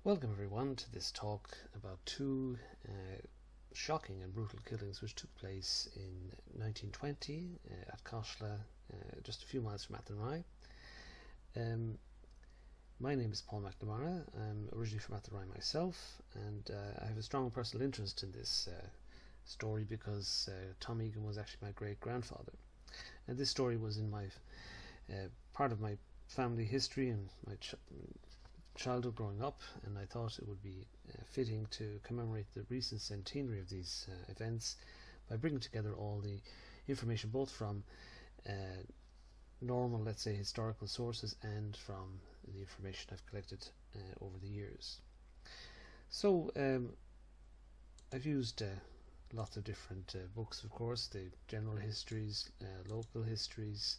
Welcome everyone to this talk about two shocking and brutal killings which took place in 1920 at Cashla, just a few miles from Athenry. My name is Paul McNamara. I'm originally from Athenry myself, and I have a strong personal interest in this story because Tom Egan was actually my great-grandfather, and this story was in my part of my family history and my childhood growing up, and I thought it would be fitting to commemorate the recent centenary of these events by bringing together all the information both from normal, let's say, historical sources and from the information I've collected over the years. So I've used lots of different books, of course, the general histories, local histories,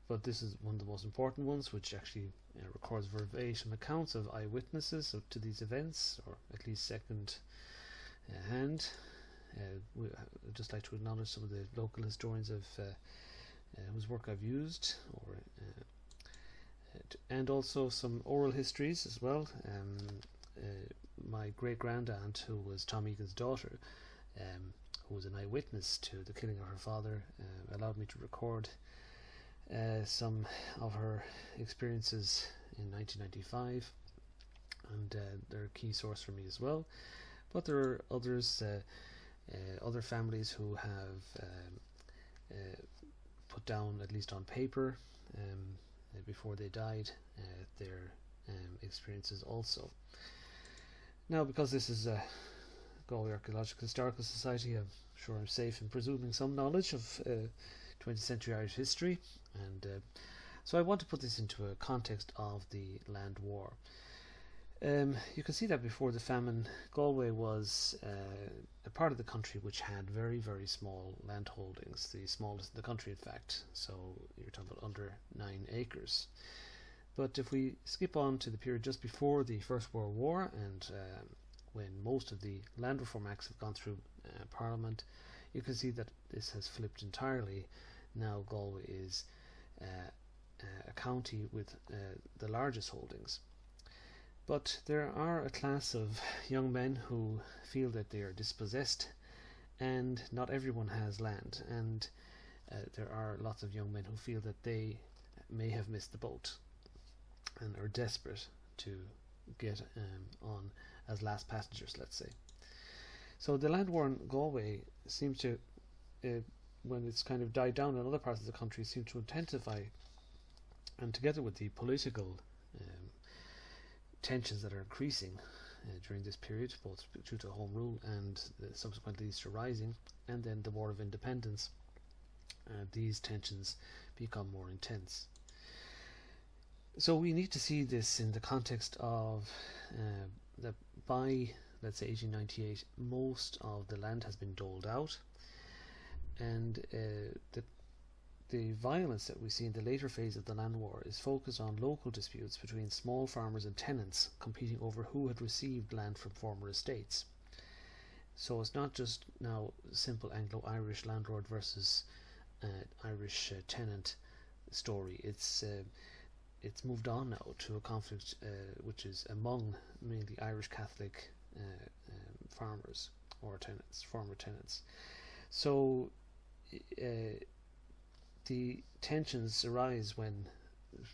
but this is one of the most important ones, which actually records verbatim accounts of eyewitnesses to these events, or at least second hand. I'd just like to acknowledge some of the local historians whose work I've used, and also some oral histories as well. My great-grandaunt, who was Tom Egan's daughter, who was an eyewitness to the killing of her father, allowed me to record some of her experiences in 1995, and they're a key source for me as well. But there are others, other families who have put down, at least on paper, before they died, their experiences also. Now, because this is a Galway Archaeological Historical Society, I'm sure I'm safe in presuming some knowledge of 20th century Irish history, and so I want to put this into a context of the land war. You can see that before the famine, Galway was a part of the country which had very, very small land holdings, the smallest in the country in fact, so you're talking about under 9 acres. But if we skip on to the period just before the First World War, and when most of the land reform acts have gone through Parliament, you can see that this has flipped entirely. Now Galway is a county with the largest holdings. But there are a class of young men who feel that they are dispossessed, and not everyone has land, and there are lots of young men who feel that they may have missed the boat and are desperate to get on as last passengers, let's say. So the land war in Galway seems to, when it's kind of died down in other parts of the country, seems to intensify, and together with the political tensions that are increasing during this period, both due to Home Rule and subsequently the Easter Rising, and then the War of Independence, these tensions become more intense. So we need to see this in the context of that by, let's say, 1898, most of the land has been doled out, and the violence that we see in the later phase of the land war is focused on local disputes between small farmers and tenants competing over who had received land from former estates. So it's not just now simple Anglo-Irish landlord versus Irish tenant story. It's moved on now to a conflict which is among mainly Irish Catholic farmers or tenants, former tenants. So the tensions arise when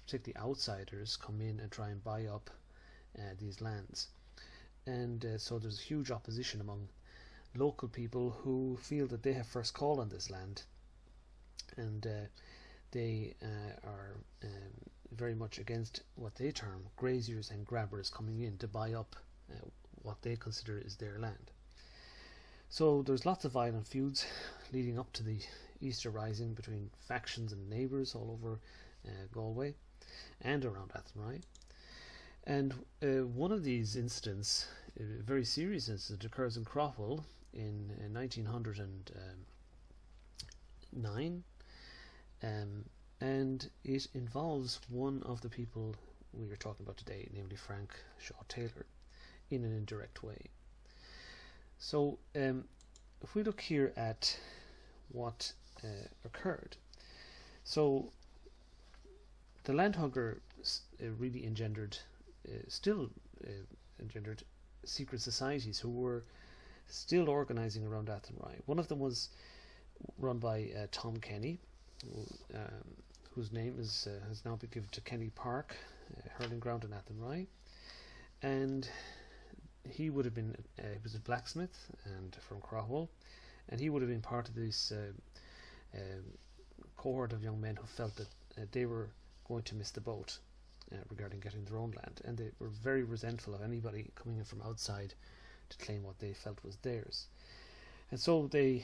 particularly outsiders come in and try and buy up these lands, and so there's huge opposition among local people who feel that they have first call on this land, and they are very much against what they term graziers and grabbers coming in to buy up what they consider is their land. So there's lots of violent feuds leading up to the Easter Rising between factions and neighbours all over Galway and around Athenry. And one of these incidents, a very serious incident, occurs in Crossfire in 1909, and it involves one of the people we are talking about today, namely Frank Shawe-Taylor, in an indirect way. So if we look here at what occurred, so the landhugger really engendered still engendered secret societies who were still organising around Athenry. One of them was run by Tom Kenny, whose name has now been given to Kenny Park, hurling ground in Athenry, and he would have been he was a blacksmith and from Crowell, and he would have been part of this cohort of young men who felt that they were going to miss the boat regarding getting their own land, and they were very resentful of anybody coming in from outside to claim what they felt was theirs. And so the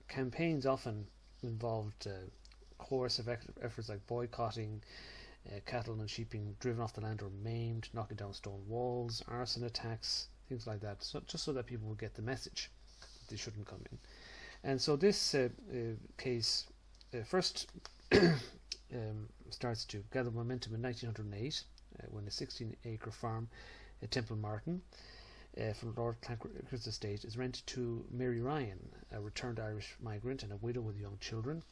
campaigns often involved coercive efforts like boycotting, cattle and sheep being driven off the land or maimed, knocking down stone walls, arson attacks, things like that, so just so that people would get the message that they shouldn't come in. And so this case first starts to gather momentum in 1908 when a 16-acre farm at Temple Martin from Lord Clanrickard's estate is rented to Mary Ryan, a returned Irish migrant and a widow with young children.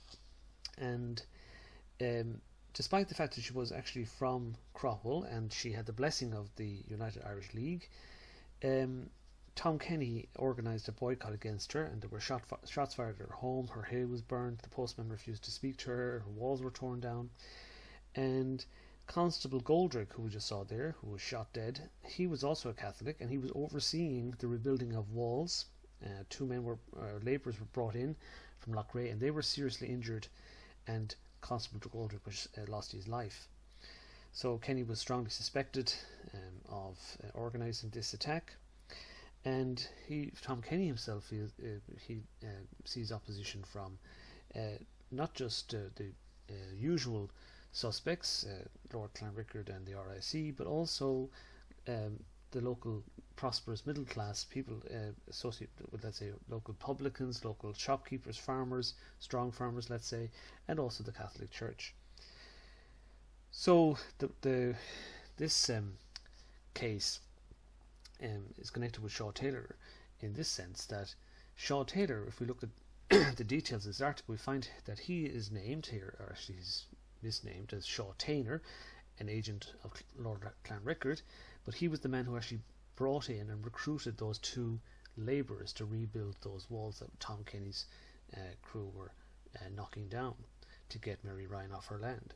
And despite the fact that she was actually from Crowell and she had the blessing of the United Irish League, Tom Kenny organised a boycott against her, and there were shots fired at her home. Her hay was burned, the postman refused to speak to her, her walls were torn down, and Constable Goldrick, who we just saw there, who was shot dead, he was also a Catholic, and he was overseeing the rebuilding of walls. Two men were labourers were brought in from Loughrea, and they were seriously injured, and Constable Goldrick lost his life. So Kenny was strongly suspected of organising this attack, and Tom Kenny himself sees opposition from not just the usual suspects, Lord Clanrickard and the RIC, but also the local prosperous middle class people associated with, let's say, local publicans, local shopkeepers, farmers, strong farmers, let's say, and also the Catholic Church. So this case is connected with Shawe-Taylor in this sense that Shawe-Taylor, if we look at the details of this article, we find that he is named here, or actually he's misnamed as Shawe-Taylor, an agent of Lord Clanrickard, but he was the man who actually brought in and recruited those two labourers to rebuild those walls that Tom Kenny's crew were knocking down to get Mary Ryan off her land.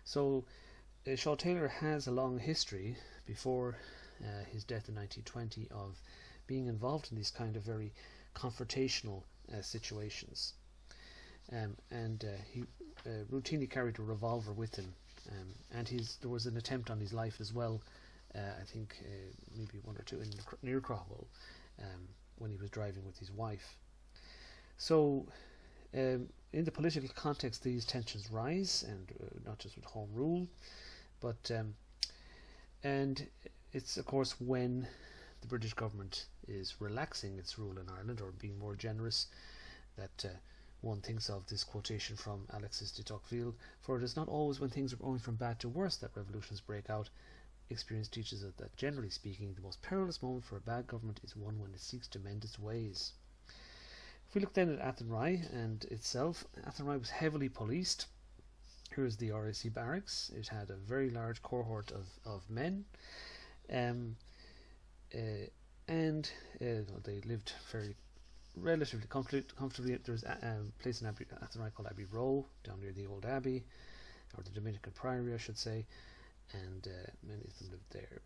So Shawe-Taylor has a long history before his death in 1920 of being involved in these kind of very confrontational situations, and he routinely carried a revolver with him, and there was an attempt on his life as well, I think maybe one or two near Crowell, when he was driving with his wife. So in the political context these tensions rise, and not just with Home Rule, but and it's of course when the British government is relaxing its rule in Ireland or being more generous that one thinks of this quotation from Alexis de Tocqueville: for it is not always when things are going from bad to worse that revolutions break out. Experience teaches us that, generally speaking, the most perilous moment for a bad government is one when it seeks to mend its ways. If we look then at Athenry and itself, Athenry was heavily policed. Here's the RIC barracks. It had a very large cohort of men, and they lived relatively comfortably. There's a place in Athenry called Abbey Row, down near the old Abbey, or the Dominican Priory, I should say, and many of them lived there.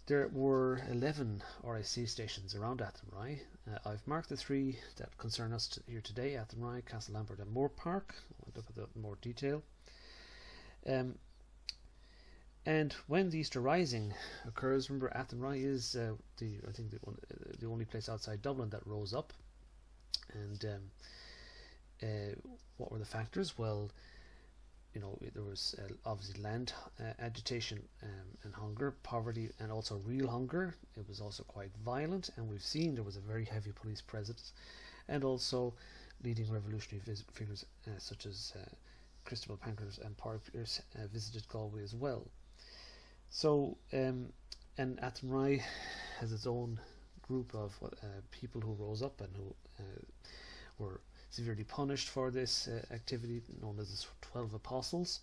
There were 11 RIC stations around Athenry. I've marked the three that concern us here today: Athenry, Castle Lambert and Moore Park. We'll look at that in more detail. And when the Easter Rising occurs, remember Athenry is the only place outside Dublin that rose up. And what were the factors? Well, there was obviously land agitation and hunger, poverty, and also real hunger. It was also quite violent, and we've seen there was a very heavy police presence, and also leading revolutionary figures such as Christopher Pankhurst and Paul Pierce visited Galway as well. So, and Athenry has its own group of people who rose up and who were severely punished for this activity, known as the 12 Apostles.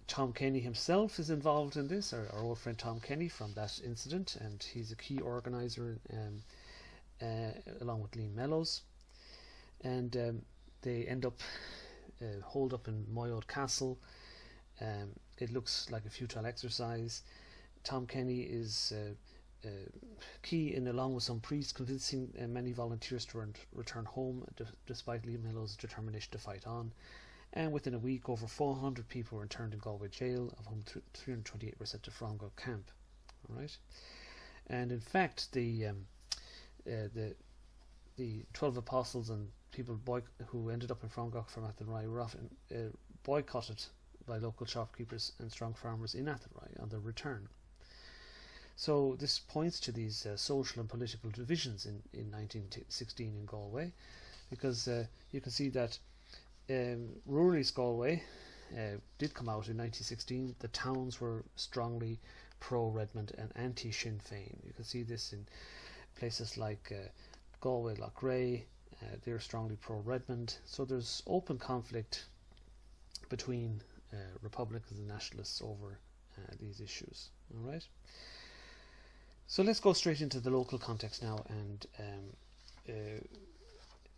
Tom Kenny himself is involved in this, our old friend Tom Kenny from that incident, and he's a key organiser along with Liam Mellows. And they end up holed up in Moyode Castle. It looks like a futile exercise. Tom Kenny is key in, along with some priests, convincing many volunteers to return home despite Liam Mellows' determination to fight on. And within a week, over 400 people were interned in Galway jail, of whom 328 were sent to Frongo camp. All right, and in fact, the 12 apostles and people who ended up in Frongo from Athenry were often boycotted by local shopkeepers and strong farmers in Athenry on their return. So this points to these social and political divisions in 1916 in Galway, because you can see that rural East Galway did come out in 1916. The towns were strongly pro-Redmond and anti-Sinn Féin. You can see this in places like Galway, Loughrea. They're strongly pro-Redmond. So there's open conflict between Republicans and Nationalists over these issues. All right. So let's go straight into the local context now and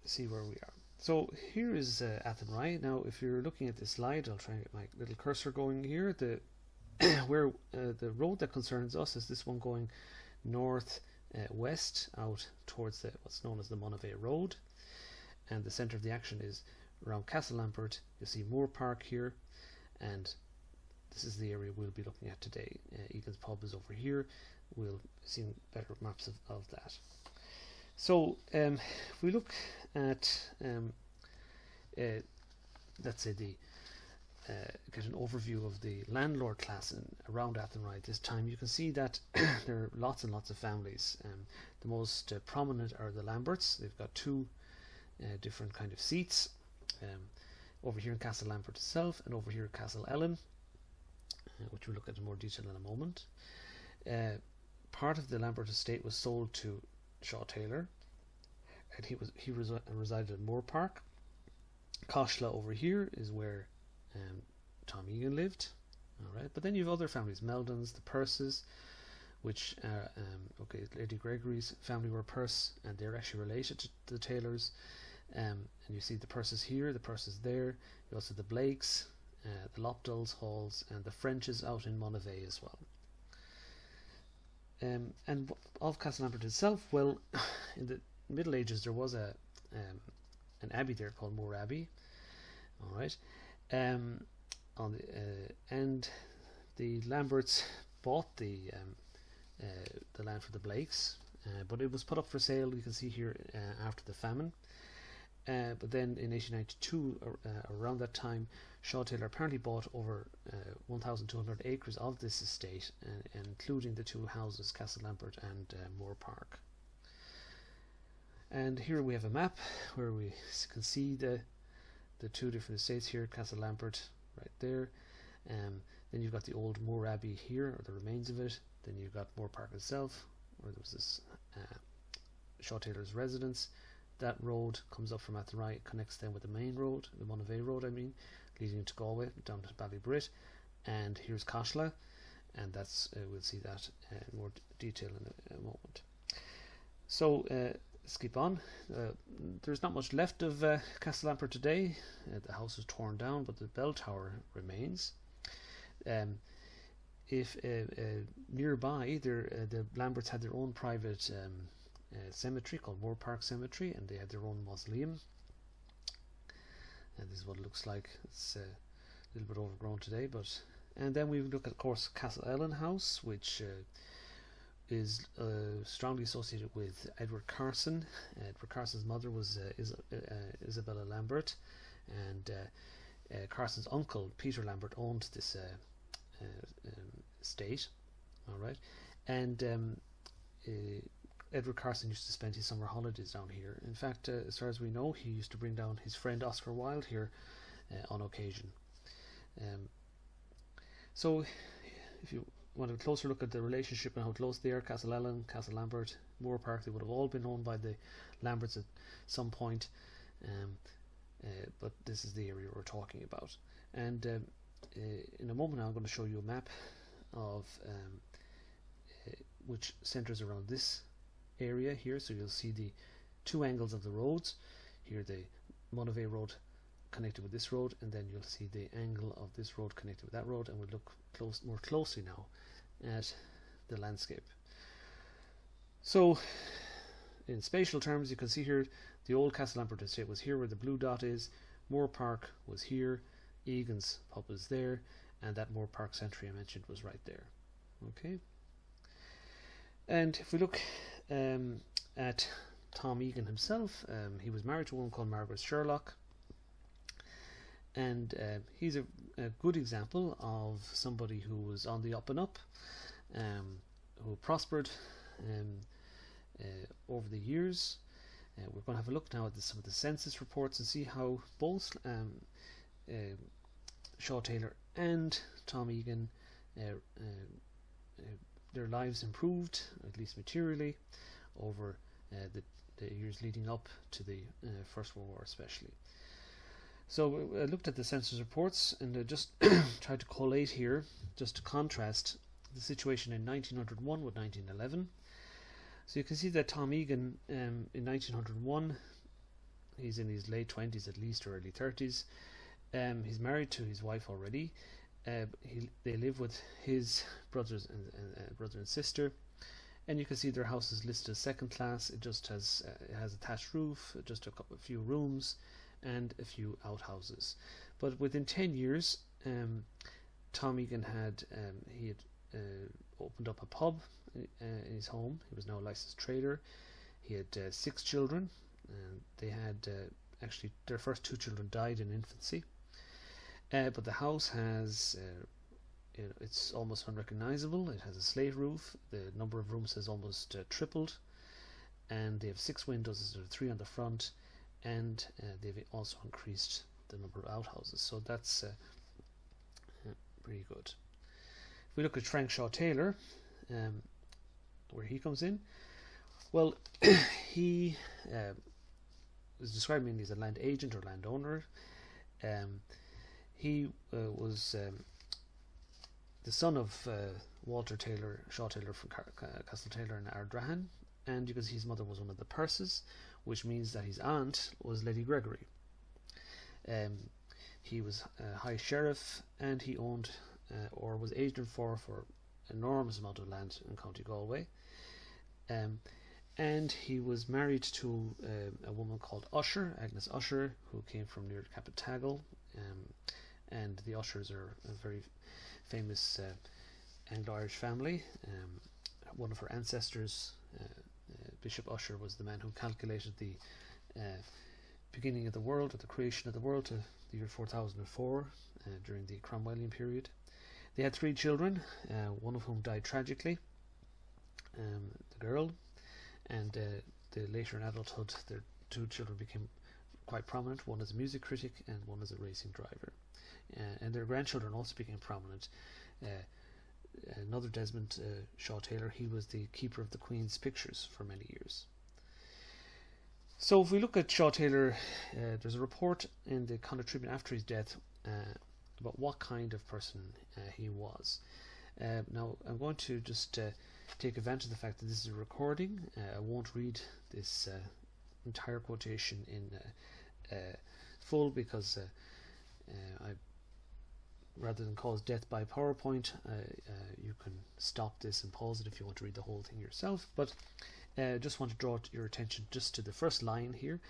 see where we are. So here is Athenry. Now, if you're looking at this slide, I'll try and get my little cursor going here. The where the road that concerns us is this one going north west out towards what's known as the Monavea Road, and the centre of the action is around Castle Lambert. You see Moore Park here, and this is the area we'll be looking at today. Egan's Pub is over here. We'll see better maps of that. So if we look at let's say get an overview of the landlord class around Athenry at this time, you can see that there are lots and lots of families. The most prominent are the Lamberts. They've got two different kind of seats, over here in Castle Lambert itself and over here at Castle Ellen, which we'll look at in more detail in a moment. Part of the Lambert estate was sold to Shawe-Taylor, and he resided in Moore Park. Cashla over here is where Tom Egan lived. All right, but then you have other families, Meldons, the Purses, which Lady Gregory's family were Purse, and they're actually related to the Taylors. And you see the Purses here, the Purses there. You also have the Blakes, the Lopdals, Halls, and the Frenches out in Monavea as well. And of Castle Lambert itself, well, in the Middle Ages there was an abbey there called Moore Abbey. All right, and the Lamberts bought the land for the Blakes, but it was put up for sale. You can see here after the famine. But then in 1892, around that time, Shawe-Taylor apparently bought over 1,200 acres of this estate, including the two houses, Castle Lambert and Moore Park. And here we have a map where we can see the two different estates here, Castle Lambert right there. Then you've got the old Moore Abbey here, or the remains of it. Then you've got Moore Park itself, where there was this Shawe-Taylor's residence. That road comes up from Athenry, connects them with the main road, the Monavea Road, leading to Galway down to Ballybrit. And here's Cashla, and that's we'll see that in more detail in a moment. So let's keep on. There's not much left of Castle Lambert today. The house was torn down, but the bell tower remains. If nearby, the Lamberts had their own private cemetery called Moore Park Cemetery, and they had their own mausoleum. And this is what it looks like. It's a little bit overgrown today, and then we look at, of course, Castle Ellen House, which is strongly associated with Edward Carson. Edward Carson's mother was Isabella Lambert, and Carson's uncle Peter Lambert owned this estate. All right, and Edward Carson used to spend his summer holidays down here. In fact, as far as we know, he used to bring down his friend Oscar Wilde here on occasion. So if you want a closer look at the relationship and how close they are, Castle Ellen, Castle Lambert, Moore Park, they would have all been owned by the Lamberts at some point. but this is the area we're talking about. And in a moment now I'm going to show you a map of which centres around this area here. So you'll see the two angles of the roads here, the Monavey road connected with this road, and then you'll see the angle of this road connected with that road, and we'll look more closely now at the landscape. So in spatial terms, you can see here the old Castle Lambert estate was here where the blue dot is, Moore Park was here, Egan's pub was there, and that Moore Park Century I mentioned was right there. Okay. And if we look at Tom Egan himself, he was married to a woman called Margaret Sherlock, and he's a good example of somebody who was on the up and up, who prospered over the years. We're going to have a look now at some of the census reports and see how both Shawe-Taylor and Tom Egan, their lives improved, at least materially, over the years leading up to the First World War especially. So I looked at the census reports and just tried to collate here, just to contrast the situation in 1901 with 1911. So you can see that Tom Egan in 1901, he's in his late 20s at least, or early 30s. He's married to his wife already. They live with his brother and sister, and you can see their house is listed as second class. It just has it has a thatched roof, just a few rooms, and a few outhouses. But within 10 years, Tom Egan had opened up a pub in his home. He was now a licensed trader. He had 6 children, and they had actually their first 2 children died in infancy. But the house has it's almost unrecognizable. It has a slate roof. The number of rooms has almost tripled, and they have 6 windows instead of 3 on the front, and they've also increased the number of outhouses. So that's pretty good. If we look at Frank Shawe-Taylor, where he comes in, well, he is described mainly as a land agent or landowner. He was the son of Walter Taylor, Shawe-Taylor from Castle Taylor in Ardrahan, and you can see his mother was one of the Perces, which means that his aunt was Lady Gregory. He was High Sheriff, and he owned or was agent for an enormous amount of land in County Galway. And he was married to a woman called Usher, Agnes Usher, who came from near Capitagal, and the Ushers are a very famous Anglo-Irish family. One of her ancestors, Bishop Usher, was the man who calculated the beginning of the world, or the creation of the world, to the year 4004 during the Cromwellian period. They had 3 children, one of whom died tragically, the girl, and later in adulthood their 2 children became quite prominent, one as a music critic and one as a racing driver. And their grandchildren also became prominent. Another Desmond Shawe-Taylor, he was the keeper of the Queen's pictures for many years. So if we look at Shawe-Taylor, there's a report in the Connaught Tribune after his death about what kind of person he was. Now I'm going to just take advantage of the fact that this is a recording. I won't read this entire quotation in full, because rather than cause death by PowerPoint, you can stop this and pause it if you want to read the whole thing yourself. But just want to draw your attention just to the first line here,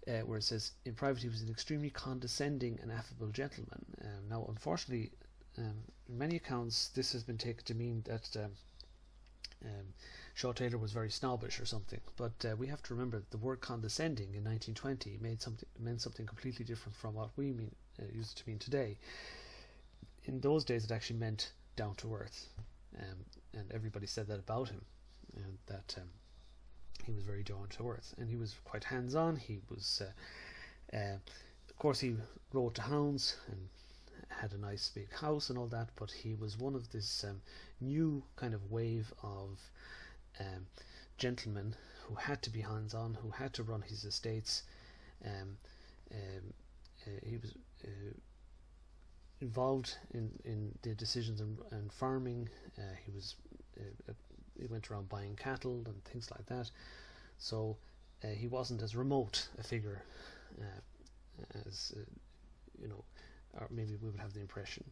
where it says, "In private he was an extremely condescending and affable gentleman." Now unfortunately, in many accounts this has been taken to mean that Shawe-Taylor was very snobbish or something, but we have to remember that the word condescending in 1920 meant something completely different from what we use it to mean today. In those days it actually meant down to earth, and everybody said that about him, and that he was very down to earth, and he was quite hands-on. He was of course he rode to hounds and had a nice big house and all that, but he was one of this new kind of wave of gentlemen who had to be hands-on, who had to run his estates he was involved in the decisions and farming. He went around buying cattle and things like that. So he wasn't as remote a figure as or maybe we would have the impression.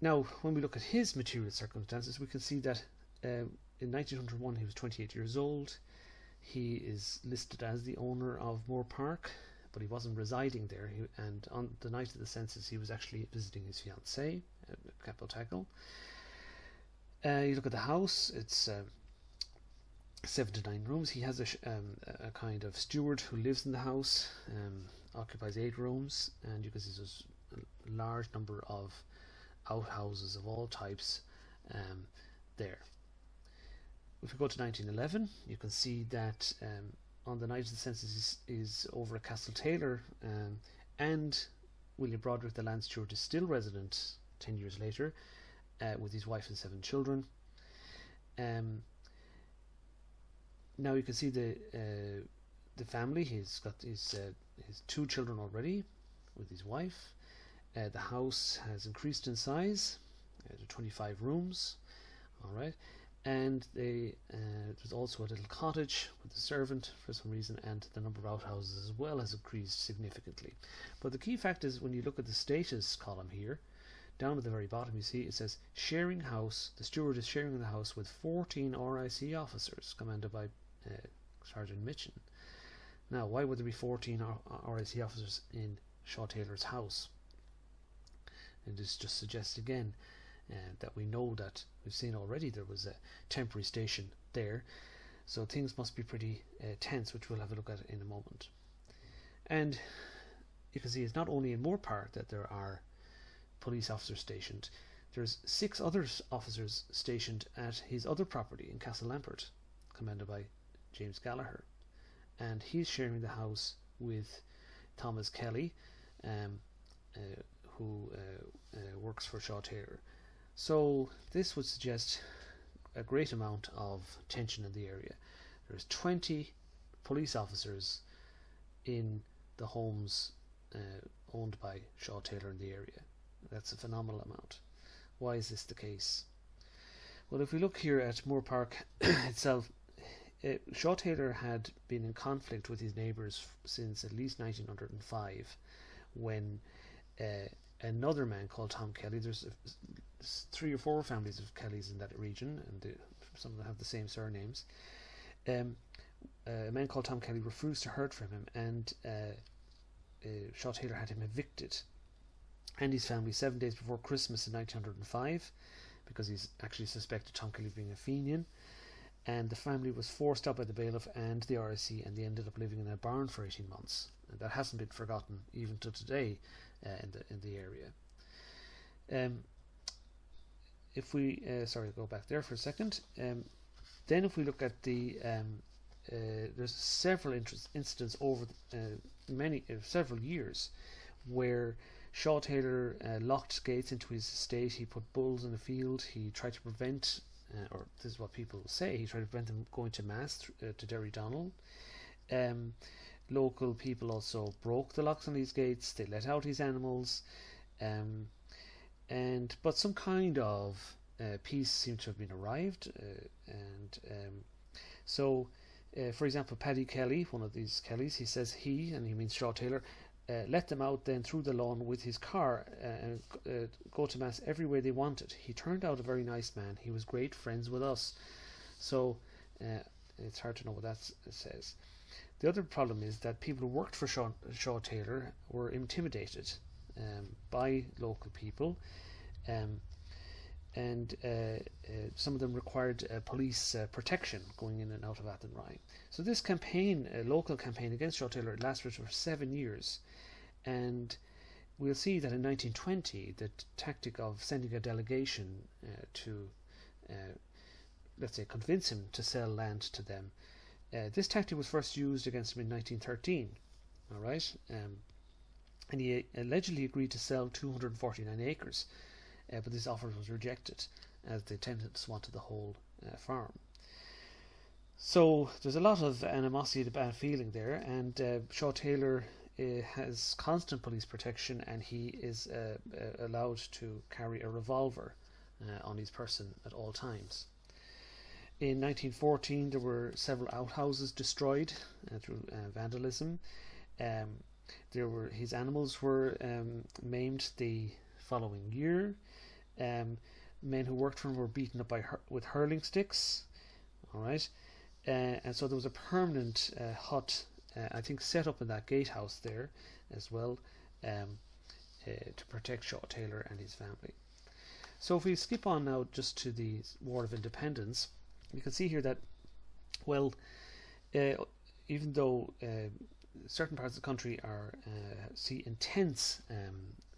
Now, when we look at his material circumstances, we can see that in 1901 he was 28 years old. He is listed as the owner of Moor Park, but he wasn't residing there. And on the night of the census, he was actually visiting his fiancée, Capital Tackle. You look at the house; it's 7 to 9 rooms. He has a kind of steward who lives in the house, occupies 8 rooms, and you can see there's a large number of outhouses of all types there. If we go to 1911, you can see that on the night of the census is over at Cashla, and William Broderick, the land steward, is still resident 10 years later with his wife and 7 children. Now you can see the family. He's got his 2 children already with his wife. The house has increased in size to 25 rooms. All right. And there's also a little cottage with a servant for some reason, and the number of outhouses as well has increased significantly. But the key fact is, when you look at the status column here, down at the very bottom, you see it says sharing house. The steward is sharing the house with 14 RIC officers commanded by Sergeant Mitchin. Now, why would there be 14 RIC officers in Shawe-Taylor's house? And this just suggests again that we know that we've seen already there was a temporary station there, so things must be pretty tense, which we'll have a look at in a moment. And you can see it's not only in Moor Park that there are police officers stationed. There's 6 other officers stationed at his other property in Castle Lampert, commanded by James Gallagher, and he's sharing the house with Thomas Kelly, who works for Shawe-Taylor. So this would suggest a great amount of tension in the area. There's 20 police officers in the homes owned by Shawe-Taylor in the area. That's a phenomenal amount. Why is this the case? Well, if we look here at Moor Park itself, Shawe-Taylor had been in conflict with his neighbours since at least 1905, when another man called Tom Kelly, there's 3 or 4 families of Kellys in that region, and some of them have the same surnames. A man called Tom Kelly refused to hurt from him, and Shawe-Taylor had him evicted and his family 7 days before Christmas in 1905, because he's actually suspected Tom Kelly of being a Fenian. And the family was forced out by the bailiff and the RIC, and they ended up living in a barn for 18 months. And that hasn't been forgotten even to today in the area. If we go back there for a second. Then if we look at the there's several incidents over several years where Shawe-Taylor locked gates into his estate. He put bulls in the field. He tried to prevent, or this is what people say, he tried to prevent them going to mass to Derry Donald. Local people also broke the locks on these gates. They let out his animals, but some kind of peace seemed to have been arrived. So, for example, Paddy Kelly, one of these Kellys, he says he means Shawe-Taylor, let them out then through the lawn with his car and go to mass every way they wanted. He turned out a very nice man. He was great friends with us. So it's hard to know what that says. The other problem is that people who worked for Shawe-Taylor were intimidated by local people, and some of them required police protection going in and out of Athenry. So this campaign, a local campaign against Shawe-Taylor, lasted for 7 years, and we'll see that in 1920 the tactic of sending a delegation to let's say convince him to sell land to them, this tactic was first used against him in 1913. All right, and he allegedly agreed to sell 249 acres, but this offer was rejected as the tenants wanted the whole farm. So there's a lot of animosity and bad feeling there, and Shawe-Taylor has constant police protection, and he is allowed to carry a revolver on his person at all times. In 1914 there were several outhouses destroyed through vandalism. His animals were maimed the following year. Men who worked for him were beaten up with hurling sticks. All right, and so there was a permanent hut, I think, set up in that gatehouse there as well, to protect Shawe-Taylor and his family. So if we skip on now just to the War of Independence, you can see here that, well, even though certain parts of the country see intense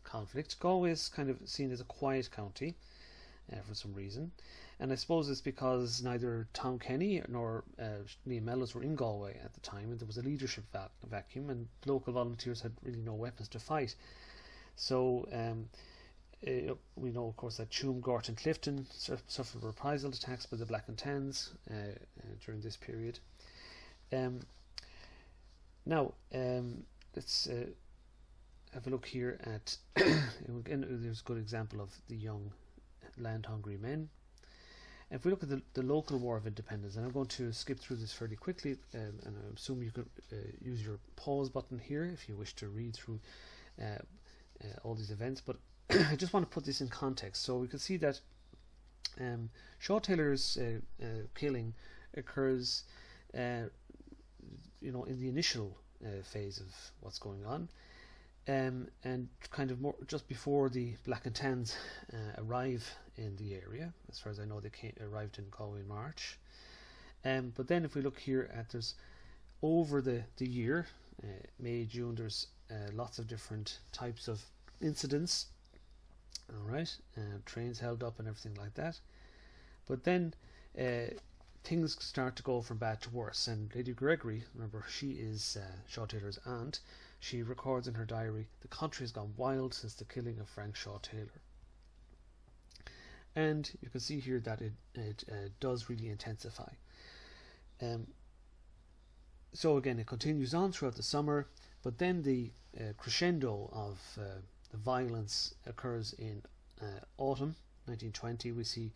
conflict, Galway is kind of seen as a quiet county for some reason, and I suppose it's because neither Tom Kenny nor Liam Mellows were in Galway at the time, and there was a leadership vacuum, and local volunteers had really no weapons to fight. So we know, of course, that Tuam, Gort and Clifton suffered reprisal attacks by the Black and Tans during this period. Now, let's have a look here at again, there's a good example of the young land-hungry men. If we look at the local War of Independence, and I'm going to skip through this fairly quickly, and I assume you could use your pause button here if you wish to read through all these events, but I just want to put this in context. So we can see that Shawe-Taylor's killing occurs in the initial phase of what's going on, and kind of more just before the Black and Tans arrive in the area. As far as I know, they arrived in Galway in March. But then if we look here at, there's over the year, May, June, there's lots of different types of incidents. All right, trains held up and everything like that. But then things start to go from bad to worse, and Lady Gregory, remember, she is Shawe-Taylor's aunt. She records in her diary, "The country has gone wild since the killing of Frank Shawe-Taylor." And you can see here that it does really intensify. So again, it continues on throughout the summer, but then the crescendo of the violence occurs in autumn 1920. We see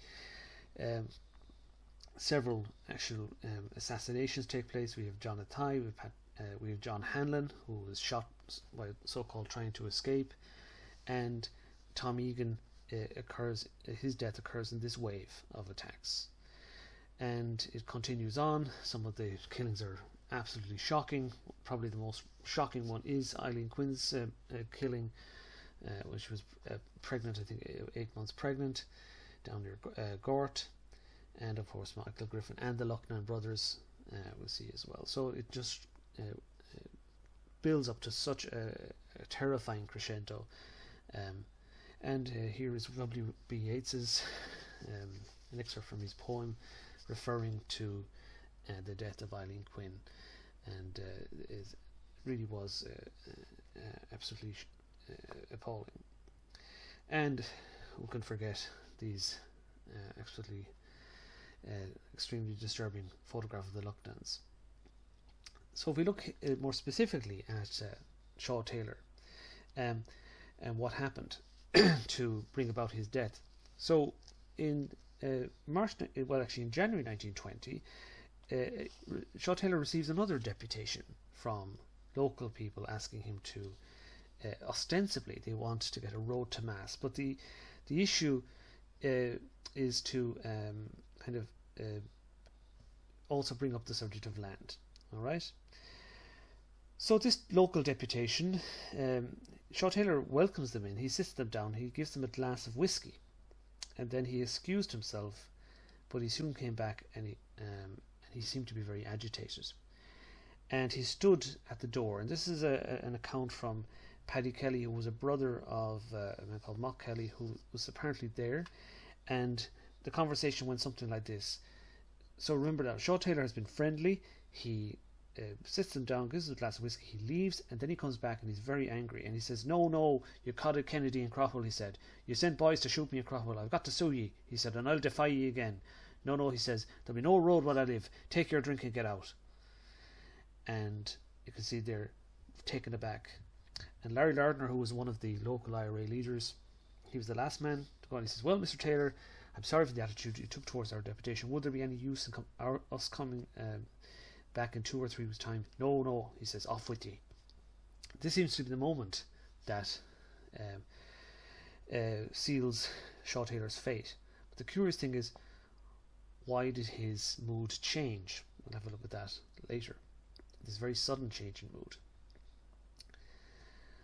several actual assassinations take place. We have John Athy, we have John Hanlon, who was shot while so-called trying to escape, and Tom Egan his death occurs in this wave of attacks, and it continues on. Some of the killings are absolutely shocking. Probably the most shocking one is Eileen Quinn's killing, when she was pregnant, I think 8 months pregnant, down near Gort, and of course Michael Griffin and the Lucknow brothers we'll see as well. So it just builds up to such a terrifying crescendo. And here is W.B. Yeats's an excerpt from his poem referring to the death of Eileen Quinn, and it really was absolutely appalling. And who can forget these absolutely extremely disturbing photograph of the Lucknowns. So if we look more specifically at Shawe-Taylor and what happened to bring about his death. So in in January 1920, Shawe-Taylor receives another deputation from local people asking him to, ostensibly they want to get a road to Mass, but the issue is to also bring up the subject of land. All right. So this local deputation, Shawe-Taylor welcomes them in. He sits them down. He gives them a glass of whiskey, and then he excused himself. But he soon came back, and he seemed to be very agitated. And he stood at the door. And this is an account from Paddy Kelly, who was a brother of a man called Mock Kelly, who was apparently there. And the conversation went something like this. So remember that Shawe-Taylor has been friendly. He sits them down, gives them a glass of whiskey, he leaves, and then he comes back and he's very angry, and he says, no, you caught Kennedy and Crothwell, he said. You sent boys to shoot me in Crothwell. I've got to sue ye, he said, and I'll defy ye again. No, no, he says, there'll be no road where I live. Take your drink and get out. And you can see they're taken aback. And Larry Lardner, who was one of the local IRA leaders, he was the last man to go on. He says, well, Mr. Taylor, I'm sorry for the attitude you took towards our deputation. Would there be any use in us coming back in 2 or 3 weeks' time? No, no, he says, off with you. This seems to be the moment that seals Shawe-Taylor's fate. But the curious thing is, why did his mood change? We'll have a look at that later. This very sudden change in mood.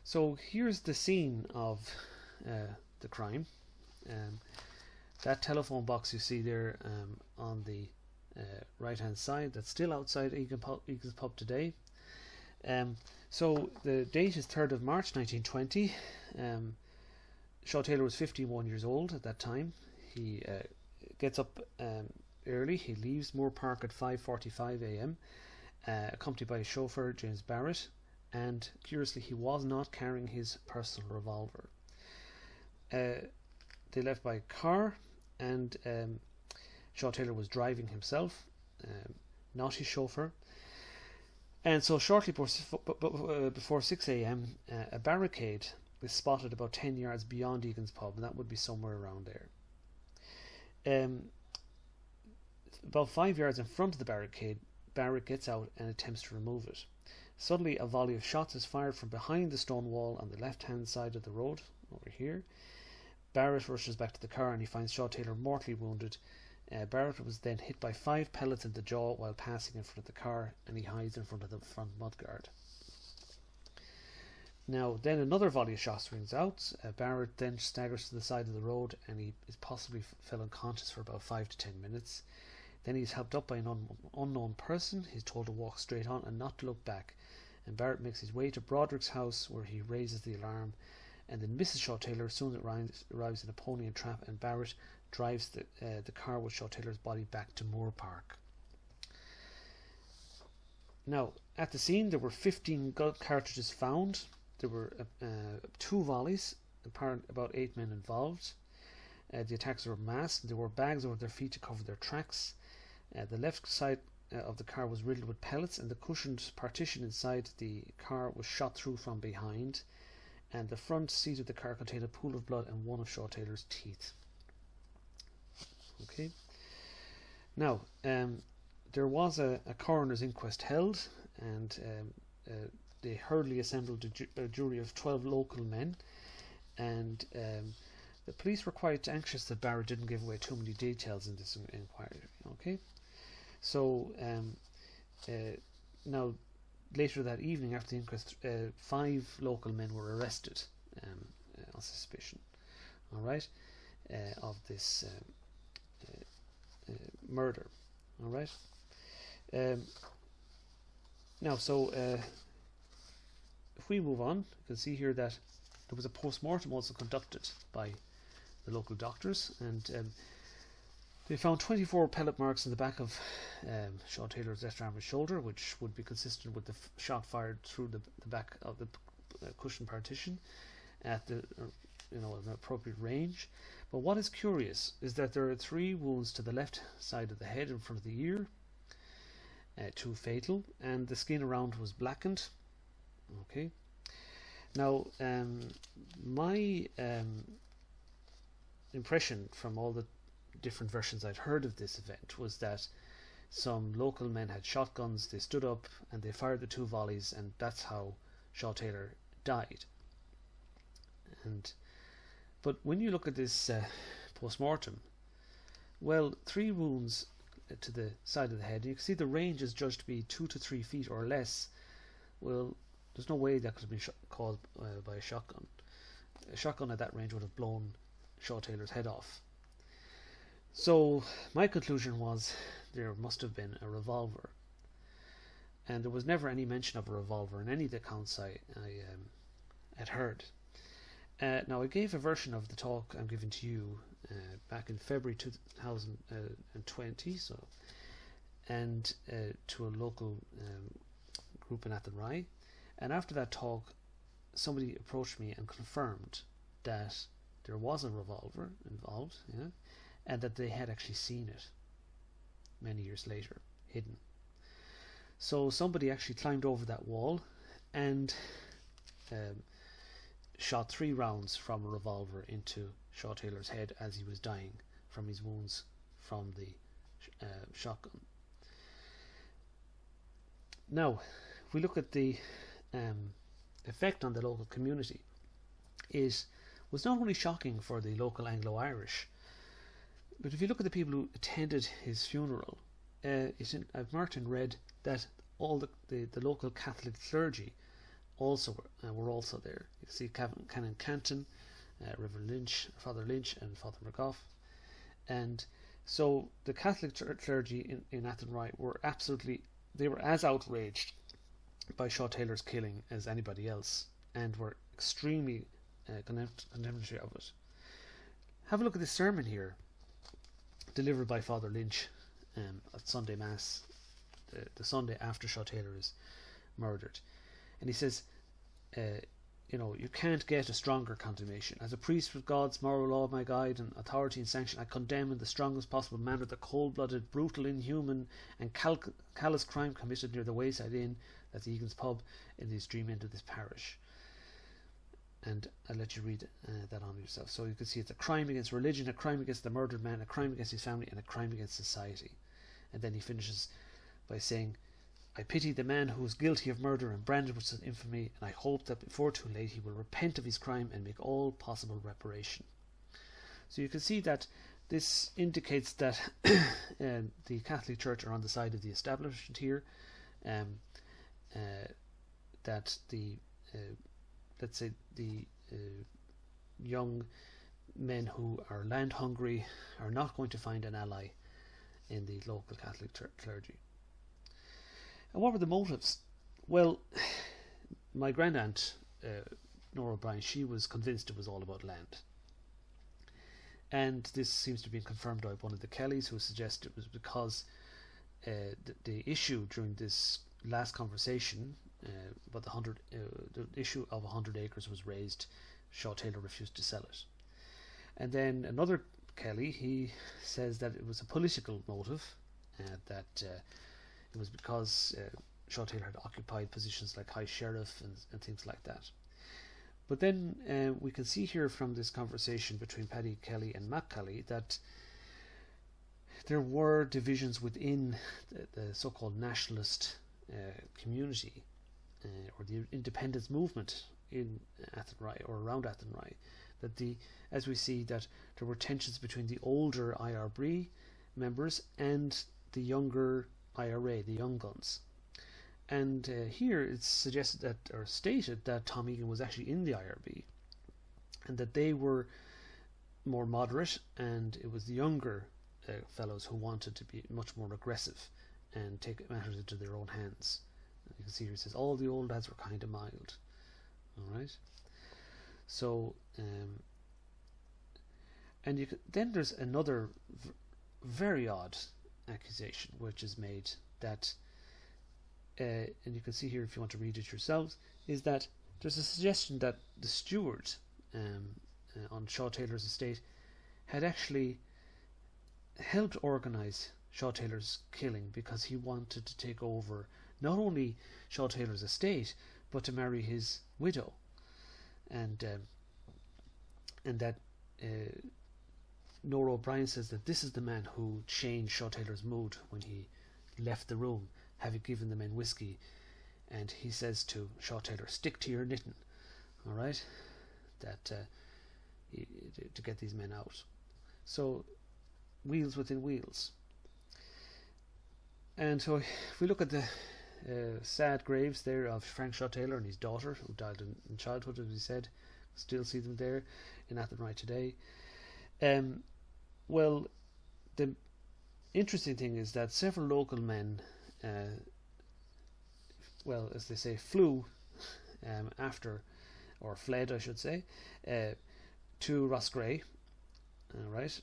So here's the scene of the crime. That telephone box you see there on the right hand side, that's still outside Egan's pub today. So the date is 3rd of March 1920. Shawe-Taylor was 51 years old at that time. He gets up early. He leaves Moore Park at 5:45 a.m. Accompanied by his chauffeur James Barrett, and curiously he was not carrying his personal revolver. They left by car, and Shawe-Taylor was driving himself, not his chauffeur. And so shortly before 6 a.m. A barricade is spotted about 10 yards beyond Egan's pub, and that would be somewhere around there. About 5 yards in front of the barricade, Barrett gets out and attempts to remove it. Suddenly a volley of shots is fired from behind the stone wall on the left hand side of the road, over here. Barrett rushes back to the car and he finds Shawe-Taylor mortally wounded. Barrett was then hit by 5 pellets in the jaw while passing in front of the car, and he hides in front of the front mudguard. Now then another volley of shots rings out. Barrett then staggers to the side of the road, and he is possibly fell unconscious for about 5 to 10 minutes. Then he's helped up by an unknown person. He's told to walk straight on and not to look back, and Barrett makes his way to Broderick's house, where he raises the alarm, and then Mrs. Shawe-Taylor soon arrives in a pony and trap, and Barrett drives the car with Shawe-Taylor's body back to Moore Park. Now at the scene there were 15 gun cartridges found. There were 2 volleys, about 8 men involved. The attackers were masked. There were bags over their feet to cover their tracks. The left side of the car was riddled with pellets, and the cushioned partition inside the car was shot through from behind, and the front seat of the car contained a pool of blood and one of Shawe-Taylor's teeth. Okay. Now there was a coroner's inquest held, and they hurriedly assembled a jury of 12 local men, and the police were quite anxious that Barrett didn't give away too many details in this inquiry. Okay, so now later that evening after the inquest, 5 local men were arrested on suspicion, all right, of this murder. All right. Now, so if we move on, you can see here that there was a post-mortem also conducted by the local doctors, and they found 24 pellet marks in the back of Shawe-Taylor's left arm and shoulder, which would be consistent with the shot fired through the back of the cushion partition at the an appropriate range. But what is curious is that there are 3 wounds to the left side of the head in front of the ear, 2 fatal, and the skin around was blackened. Okay. Now, my impression from all the different versions I'd heard of this event was that some local men had shotguns, they stood up and they fired the 2 volleys, and that's how Shawe-Taylor died. But when you look at this post-mortem, well, 3 wounds to the side of the head, you can see the range is judged to be 2 to 3 feet or less. Well, there's no way that could have been caused by a shotgun. A shotgun at that range would have blown Shawe-Taylor's head off. So my conclusion was there must have been a revolver, and there was never any mention of a revolver in any of the accounts I had heard. Now, I gave a version of the talk I'm giving to you back in February 2020, and to a local group in Athenry. And after that talk, somebody approached me and confirmed that there was a revolver involved, and that they had actually seen it. many years later, hidden. So somebody actually climbed over that wall and shot 3 rounds from a revolver into Shawe-Taylor's head as he was dying from his wounds from the shotgun. Now, if we look at the effect on the local community, it was not only shocking for the local Anglo-Irish, but if you look at the people who attended his funeral, Martin read that all the local Catholic clergy also were also there. You can see Canon Canton, Reverend Lynch, Father Lynch, and Father McGough, and so the Catholic clergy in Athenry were as outraged by Shawe-Taylor's killing as anybody else, and were extremely condemnatory of it. Have a look at this sermon here, delivered by Father Lynch at Sunday Mass, the Sunday after Shawe-Taylor is murdered. And he says, you can't get a stronger condemnation. As a priest with God's moral law, my guide and authority and sanction, I condemn in the strongest possible manner the cold-blooded, brutal, inhuman and callous crime committed near the Wayside Inn, that's Egan's pub, in the extreme end of this parish. And I'll let you read that on yourself. So you can see it's a crime against religion, a crime against the murdered man, a crime against his family, and a crime against society. And then he finishes by saying, I pity the man who is guilty of murder and branded with such infamy, and I hope that before too late he will repent of his crime and make all possible reparation. So you can see that this indicates that the Catholic Church are on the side of the establishment here, that the let's say the young men who are land hungry are not going to find an ally in the local Catholic clergy. And what were the motives? Well, my grandaunt, Nora O'Brien, she was convinced it was all about land. And this seems to be confirmed by one of the Kellys, who suggested it was because the issue during this last conversation about the issue of 100 acres was raised. Shawe-Taylor refused to sell it. And then another Kelly, he says that it was a political motive, that it was because Shawe-Taylor had occupied positions like High Sheriff and things like that. But then we can see here from this conversation between Paddy Kelly and Mac Kelly that there were divisions within the so-called nationalist community or the independence movement in Athenry or around Athenry. That as we see that there were tensions between the older IRB members and the younger IRA, the Young Guns. And here it's suggested that, or stated that Tom Egan was actually in the IRB and that they were more moderate, and it was the younger fellows who wanted to be much more aggressive and take matters into their own hands. You can see here it says all the old lads were kind of mild. Alright, so and then there's another very odd accusation which is made, that and you can see here if you want to read it yourselves, is that there's a suggestion that the steward on Shawe-Taylor's estate had actually helped organise Shawe-Taylor's killing because he wanted to take over not only Shawe-Taylor's estate but to marry his widow, and that Nora O'Brien says that this is the man who changed Shawe-Taylor's mood when he left the room, having given the men whiskey, and he says to Shawe-Taylor, stick to your knitting, alright, that to get these men out. So wheels within wheels. And so if we look at the sad graves there of Frank Shawe-Taylor and his daughter, who died in childhood, as we said, still see them there in Athenry today. Well, the interesting thing is that several local men, well, as they say, flew after, or fled, I should say, to Roscrea. Right,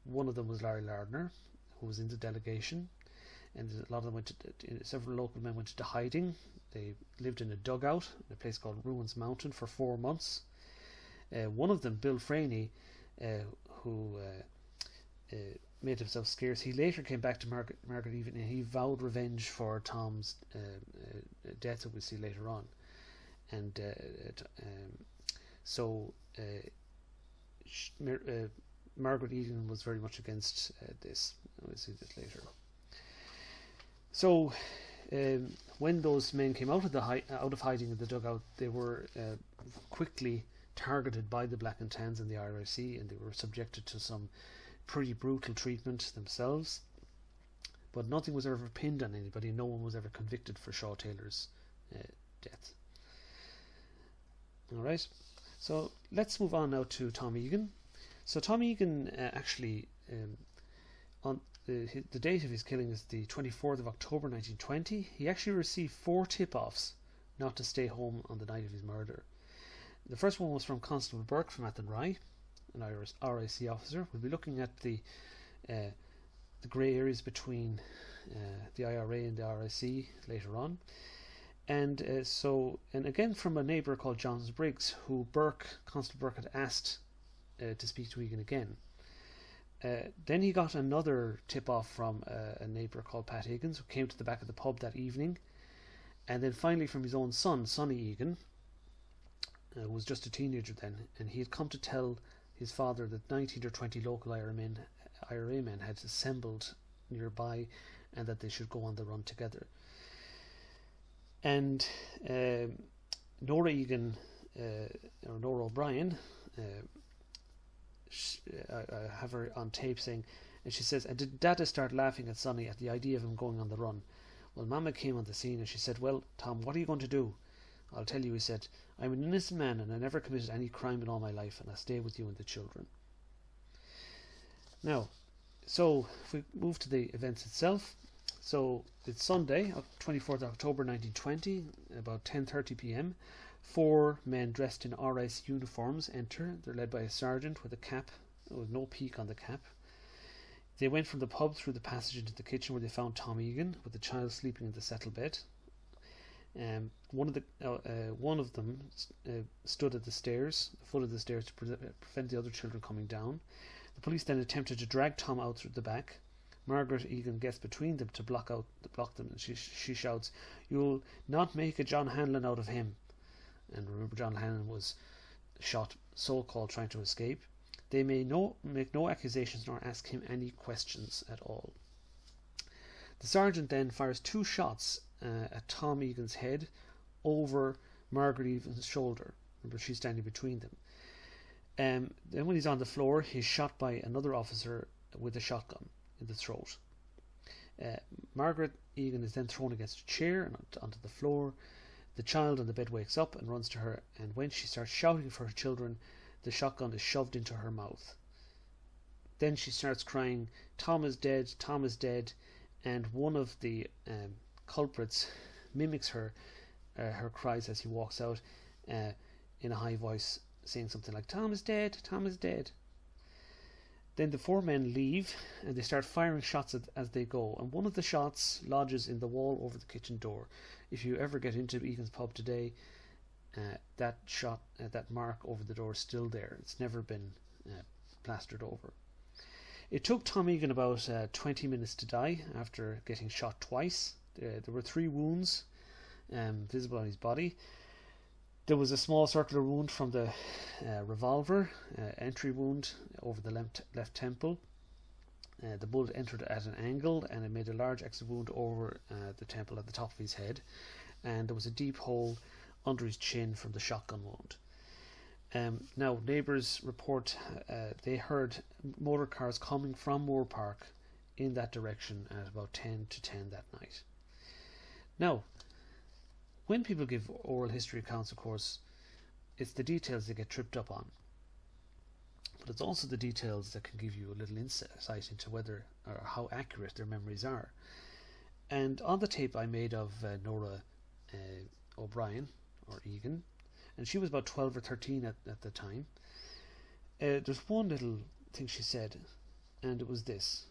one of them was Larry Lardner, who was in the delegation, and a lot of them several local men went into hiding. They lived in a dugout in a place called Ruins Mountain for 4 months. One of them, Bill Franey, who made himself scarce. He later came back to Margaret Egan, and he vowed revenge for Tom's death, that we'll see later on. And Margaret Egan was very much against this. We'll see this later. So when those men came out of hiding in the dugout, they were quickly targeted by the Black and Tans and the RIC, and they were subjected to some pretty brutal treatment themselves. But nothing was ever pinned on anybody. No one was ever convicted for Shawe-Taylor's death. Alright, so let's move on now to Tom Egan. So Tom Egan actually, on the date of his killing is the 24th of October 1920. He actually received 4 tip-offs not to stay home on the night of his murder. The first one was from Constable Burke from Athenry, an RIC officer. We'll be looking at the grey areas between the IRA and the RIC later on. And again from a neighbour called John Briggs, who Constable Burke had asked to speak to Egan again. Then he got another tip-off from a neighbour called Pat Higgins, who came to the back of the pub that evening. And then finally from his own son, Sonny Egan, who was just a teenager then, and he had come to tell his father that 19 or 20 local IRA men had assembled nearby, and that they should go on the run together. And Nora Egan, or Nora O'Brien, I have her on tape saying, and she says, "And did Dada start laughing at Sonny at the idea of him going on the run? Well, Mama came on the scene and she said, 'Well, Tom, what are you going to do?' 'I'll tell you,' he said. 'I'm an innocent man and I never committed any crime in all my life, and I'll stay with you and the children.'" Now, so if we move to the events itself, so it's Sunday, 24th October 1920, about 10:30 p.m. 4 men dressed in RIC uniforms enter. They're led by a sergeant with a cap, with no peak on the cap. They went from the pub through the passage into the kitchen, where they found Tom Egan with the child sleeping in the settle bed. One of them stood at the stairs, the foot of the stairs, to prevent the other children coming down. The police then attempted to drag Tom out through the back. Margaret Egan gets between them to block them, and she shouts, "You'll not make a John Hanlon out of him." And remember, John Hanlon was shot, so-called, trying to escape. They may make no accusations nor ask him any questions at all. The sergeant then fires 2 shots at Tom Egan's head over Margaret Egan's shoulder. Remember, she's standing between them. Then when he's on the floor, he's shot by another officer with a shotgun in the throat. Margaret Egan is then thrown against a chair and onto the floor. The child on the bed wakes up and runs to her, and when she starts shouting for her children, the shotgun is shoved into her mouth. Then she starts crying, "Tom is dead, Tom is dead," and one of the culprits mimics her cries as he walks out in a high voice, saying something like, "Tom is dead, Tom is dead." Then the 4 men leave, and they start firing shots as they go, and one of the shots lodges in the wall over the kitchen door. If you ever get into Egan's pub today, that shot, that mark over the door is still there. It's never been plastered over. It took Tom Egan about 20 minutes to die after getting shot twice. There were 3 wounds visible on his body. There was a small circular wound from the revolver, entry wound over the left temple. The bullet entered at an angle, and it made a large exit wound over the temple at the top of his head. And there was a deep hole under his chin from the shotgun wound. Now, neighbours report they heard motor cars coming from Moore Park in that direction at about 10 to 10 that night. Now, when people give oral history accounts, of course, it's the details they get tripped up on. But it's also the details that can give you a little insight into whether or how accurate their memories are. And on the tape I made of Nora O'Brien, or Egan, and she was about 12 or 13 at the time, there's one little thing she said, and it was this.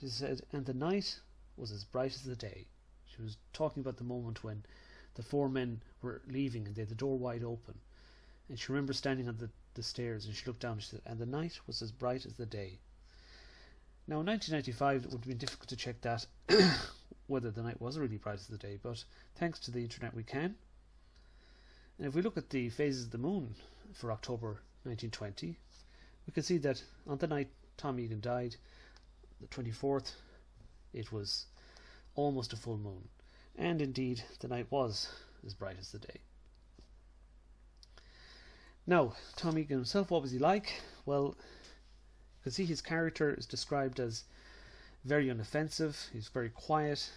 She said, "And the night was as bright as the day." She was talking about the moment when the 4 men were leaving and they had the door wide open. And she remembers standing on the stairs, and she looked down and she said, "And the night was as bright as the day." Now in 1995 it would have been difficult to check that whether the night was really bright as the day, but thanks to the internet we can. And if we look at the phases of the moon for October 1920, we can see that on the night Tom Egan died, the 24th, it was almost a full moon, and indeed the night was as bright as the day. Now, Tom Egan himself, what was he like? Well, you can see his character is described as very unoffensive. He's very quiet.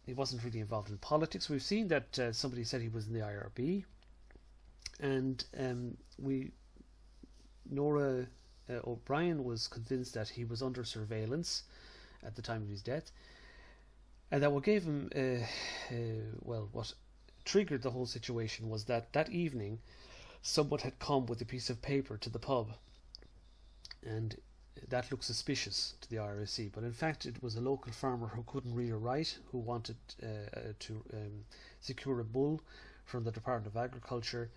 He wasn't really involved in politics. We've seen that somebody said he was in the IRB, and Nora O'Brien was convinced that he was under surveillance at the time of his death, and that what gave him what triggered the whole situation was that evening someone had come with a piece of paper to the pub, and that looked suspicious to the RIC, but in fact it was a local farmer who couldn't read or write, who wanted to secure a bull from the Department of Agriculture,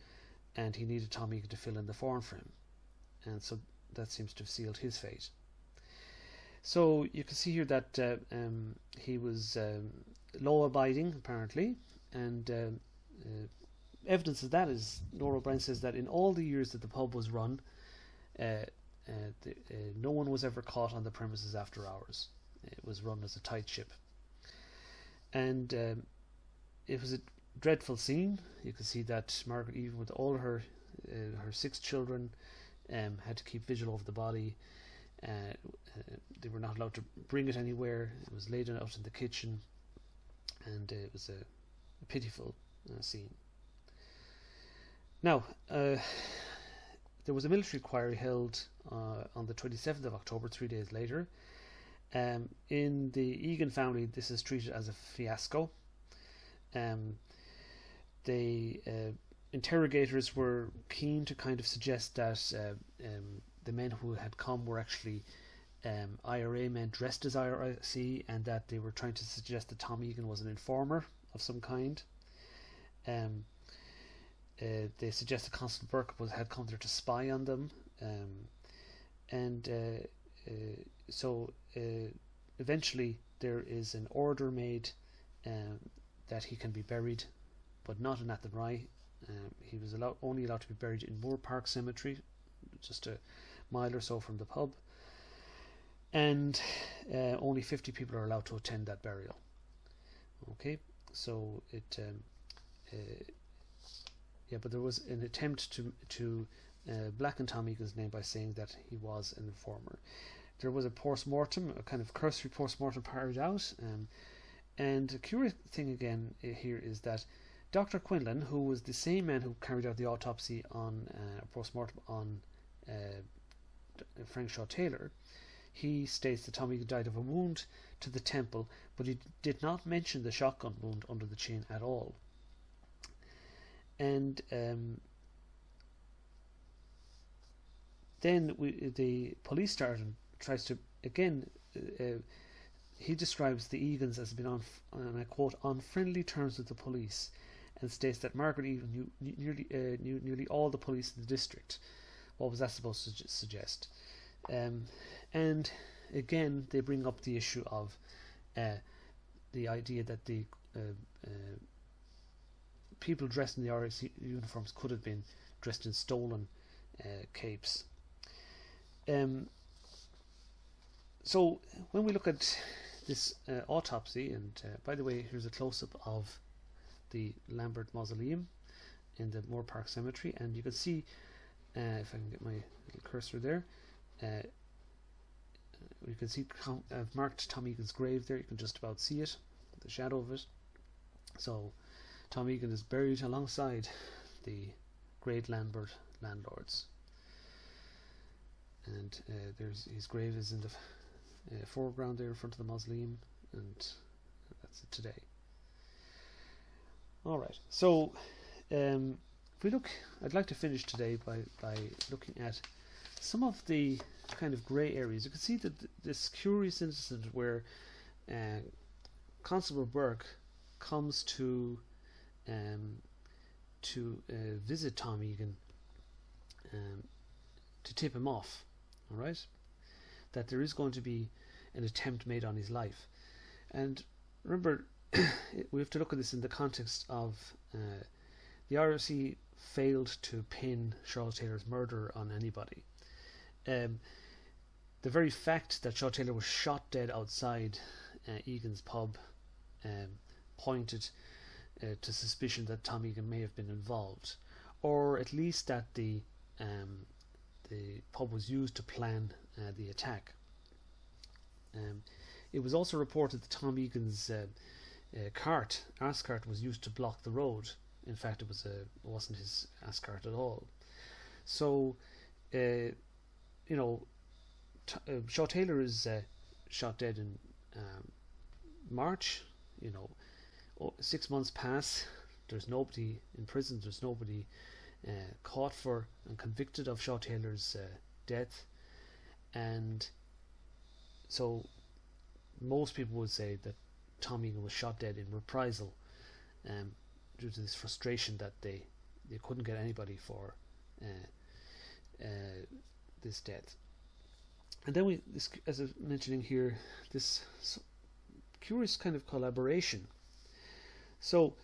and he needed Tom Egan to fill in the form for him, and so that seems to have sealed his fate. So you can see here that he was law-abiding apparently, and evidence of that is Nora O'Brien says that in all the years that the pub was run, no one was ever caught on the premises after hours. It was run as a tight ship, and it was a dreadful scene. You can see that Margaret, even with all her 6 children, had to keep vigil over the body. They were not allowed to bring it anywhere. It was laid out in the kitchen, and it was a pitiful scene. Now, there was a military inquiry held on the 27th of October, 3 days later. In the Egan family, this is treated as a fiasco. The interrogators were keen to kind of suggest that the men who had come were actually IRA men dressed as IRIC, and that they were trying to suggest that Tom Egan was an informer of some kind. They suggested Constable Burke had come there to spy on them, so eventually there is an order made that he can be buried, but not in Athenry. He was only allowed to be buried in Moor Park Cemetery, just a mile or so from the pub, and only 50 people are allowed to attend that burial. Okay, so it but there was an attempt to blacken Tom Egan's name by saying that he was an informer. There was a post-mortem, a kind of cursory post-mortem carried out, and the curious thing again here is that Dr. Quinlan, who was the same man who carried out the autopsy on post-mortem on Frank Shawe-Taylor, he states that Tom Egan died of a wound to the temple, but he did not mention the shotgun wound under the chin at all. And then the police tries to again. He describes the Egans as being on, and I quote, on friendly terms with the police, and states that Margaret Egan knew nearly all the police in the district. What was that supposed to suggest? And again, they bring up the issue of the idea that the people dressed in the RIC uniforms could have been dressed in stolen capes. So when we look at this autopsy, and by the way, here's a close-up of the Lambert Mausoleum in the Moor Park Cemetery, and you can see, if I can get my little cursor there, you can see I've marked Tom Egan's grave there. You can just about see it, the shadow of it. So Tom Egan is buried alongside the great Lambert landlords, and his grave is in the foreground there in front of the mausoleum, and that's it today. Alright, so if we look, I'd like to finish today by looking at some of the kind of grey areas. You can see that this curious incident where Constable Burke comes to visit Tom Egan to tip him off all right, that there is going to be an attempt made on his life. And remember, we have to look at this in the context of the RIC failed to pin Shawe-Taylor's murder on anybody. The very fact that Shawe-Taylor was shot dead outside Egan's pub pointed to suspicion that Tom Egan may have been involved, or at least that the pub was used to plan the attack. It was also reported that Tom Egan's ass cart was used to block the road. In fact, it wasn't his ass cart at all. So, Shawe-Taylor is shot dead in March. 6 months pass. There's nobody in prison. There's nobody caught for and convicted of Shawe-Taylor's death, and so most people would say that Tom Egan was shot dead in reprisal, due to this frustration that they couldn't get anybody for this death. And then as I was mentioning here, this curious kind of collaboration. So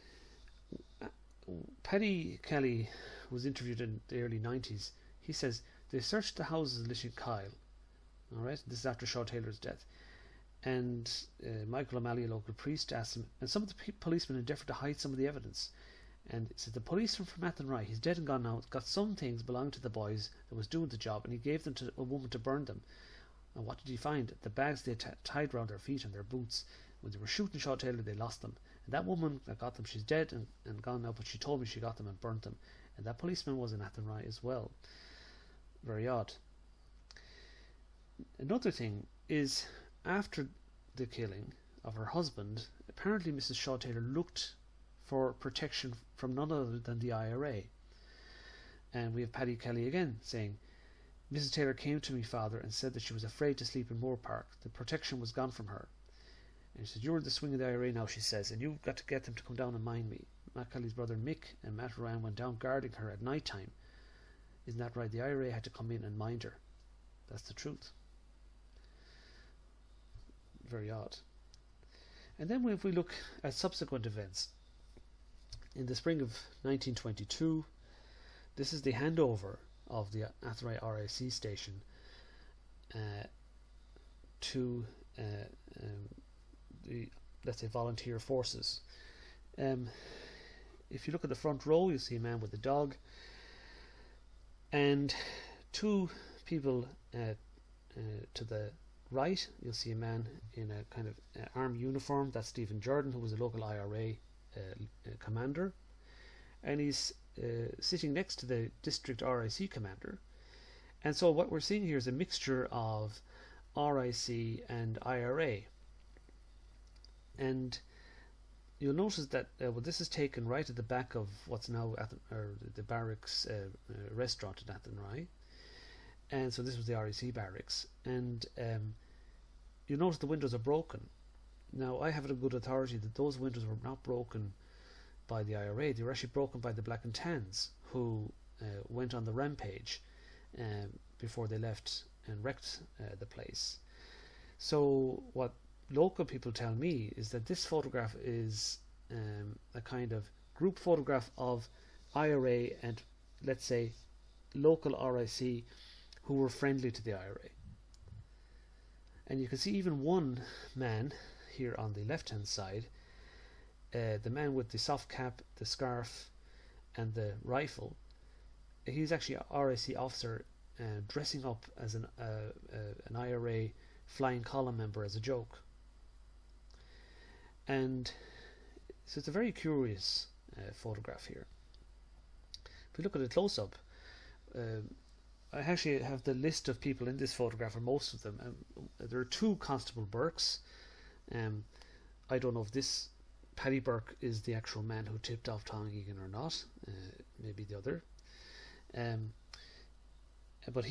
Paddy Kelly was interviewed in the early 90s. He says they searched the houses of Lishinkyle. All right, this is after Shawe-Taylor's death. And Michael O'Malley, a local priest, asked him, and some of the policemen endeavoured to hide some of the evidence. And it said the policeman from Athenry, he's dead and gone now, got some things belonging to the boys that was doing the job, and he gave them to a woman to burn them. And what did he find? The bags they tied round their feet and their boots. When they were shooting Shawe-Taylor, they lost them. And that woman that got them, she's dead and gone now, but she told me she got them and burnt them. And that policeman was in Athenry as well. Very odd. Another thing is, after the killing of her husband, apparently Mrs. Shawe-Taylor looked for protection from none other than the IRA. And we have Paddy Kelly again saying, Mrs. Taylor came to me, father, and said that she was afraid to sleep in Moor Park. The protection was gone from her. And she said, you're in the swing of the IRA now, she says, and you've got to get them to come down and mind me. Matt Kelly's brother Mick and Matt Ryan went down guarding her at night time. Isn't that right? The IRA had to come in and mind her. That's the truth. Very odd. And then if we look at subsequent events, in the spring of 1922, this is the handover of the Athenry RIC station to the, let's say, volunteer forces. If you look at the front row, you see a man with a dog, and two people to the right, you'll see a man in a kind of armed uniform. That's Stephen Jordan, who was a local IRA commander, and he's sitting next to the district RIC commander. And so what we're seeing here is a mixture of RIC and IRA. And you'll notice that this is taken right at the back of what's now the barracks restaurant at Athenry. And so this was the RIC barracks. And you'll notice the windows are broken. Now, I have it on good authority that those windows were not broken by the IRA. They were actually broken by the Black and Tans, who went on the rampage before they left and wrecked the place. So what local people tell me is that this photograph is a kind of group photograph of IRA and, let's say, local RIC who were friendly to the IRA. And you can see even one man here on the left hand side, the man with the soft cap, the scarf and the rifle. He's actually an RIC officer dressing up as an IRA flying column member as a joke. And so it's a very curious photograph here. If we look at it close up, I actually have the list of people in this photograph, or most of them. There are two Constable Burkes. I don't know if this Paddy Burke is the actual man who tipped off Tom Egan or not. Maybe the other. But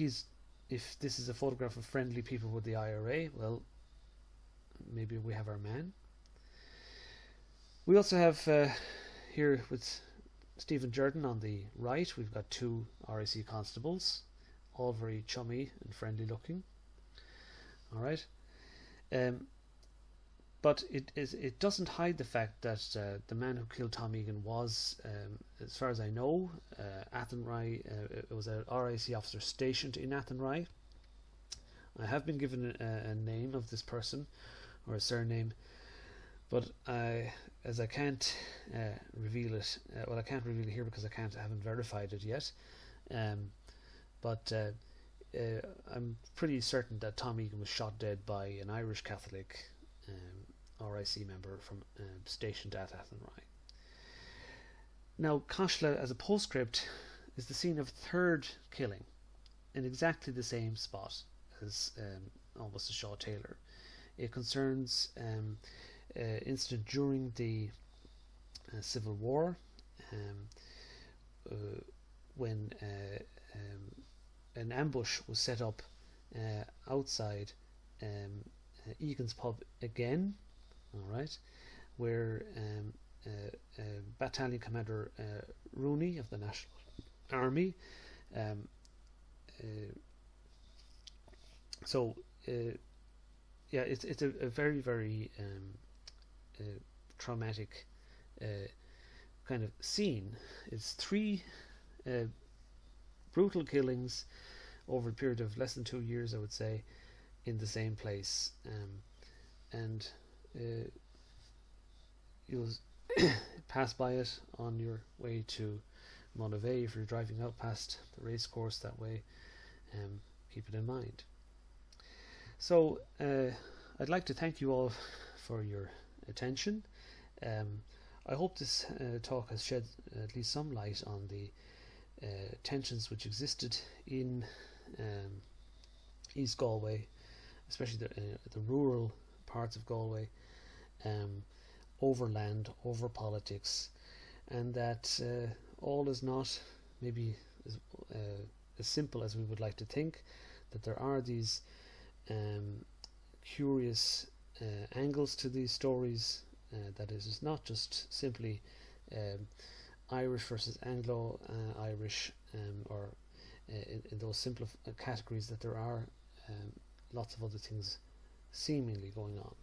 if this is a photograph of friendly people with the IRA, well, maybe we have our man. We also have here with Stephen Jordan on the right, we've got two RIC constables, all very chummy and friendly looking. All right, but it doesn't hide the fact that the man who killed Tom Egan was, as far as I know, Athenry. It was an RIC officer stationed in Athenry. I have been given a name of this person, or a surname, but as I can't reveal it, well, I can't reveal it here because I haven't verified it yet. But I'm pretty certain that Tom Egan was shot dead by an Irish Catholic RIC member from stationed at Athenry. Now, Cashla, as a postscript, is the scene of a third killing in exactly the same spot as almost a Shawe-Taylor. It concerns incident during the Civil War, when an ambush was set up outside Egan's pub again, all right, where Battalion Commander Rooney of the National Army, it's a very, very traumatic kind of scene. It's 3 brutal killings over a period of less than 2 years, I would say, in the same place, and you'll pass by it on your way to Monivea if you're driving out past the racecourse that way. Keep it in mind. So I'd like to thank you all for your attention. I hope this talk has shed at least some light on the tensions which existed in East Galway, especially the rural parts of Galway, over land, over politics, and that all is not maybe as simple as we would like to think, that there are these curious angles to these stories, that it is not just simply Irish versus Anglo-Irish, or in those simple categories, that there are lots of other things seemingly going on.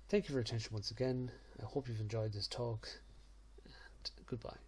Thank you for your attention once again. I hope you've enjoyed this talk, and goodbye.